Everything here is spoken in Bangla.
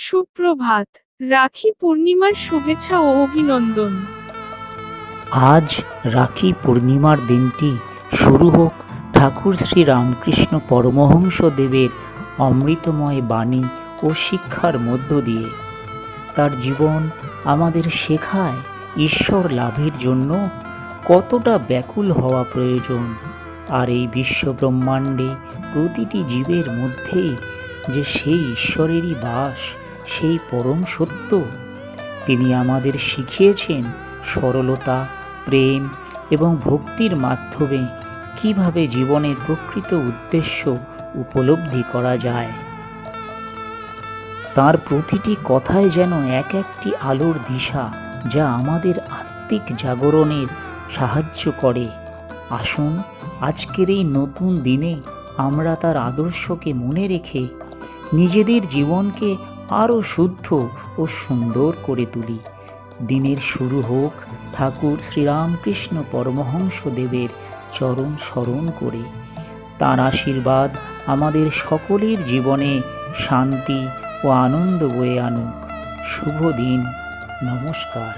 সুপ্রভাত। রাখি পূর্ণিমার শুভেচ্ছা ও অভিনন্দন। আজ রাখি পূর্ণিমার দিনটি শুরু হোক ঠাকুর শ্রী রামকৃষ্ণ পরমহংস দেবের অমৃতময় বাণী ও শিক্ষার মধ্য দিয়ে। তার জীবন আমাদের শেখায় ঈশ্বর লাভের জন্য কতটা ব্যাকুল হওয়া প্রয়োজন, আর এই বিশ্বব্রহ্মাণ্ডে প্রতিটি জীবের মধ্যেই যে সেই ঈশ্বরেরই বাস, সেই পরম সত্য। তিনি আমাদের শিখিয়েছেন সরলতা, প্রেম এবং ভক্তির মাধ্যমে কিভাবে জীবনের প্রকৃত উদ্দেশ্য উপলব্ধি করা যায়। তার প্রতিটি কথায় যেন এক একটি আলোর দিশা, যা আমাদের আত্মিক জাগরণের সাহায্য করে। আসুন আজকের এই নতুন দিনে আমরা তার আদর্শকে মনে রেখে নিজেদের জীবনকে আরও শুদ্ধ ও সুন্দর করে তুলি। দিনের শুরু হোক ঠাকুর শ্রীরামকৃষ্ণ পরমহংস দেবের চরণ স্মরণ করে। তাঁর আশীর্বাদ আমাদের সকলের জীবনে শান্তি ও আনন্দ বয়ে আনুক। শুভ দিন। নমস্কার।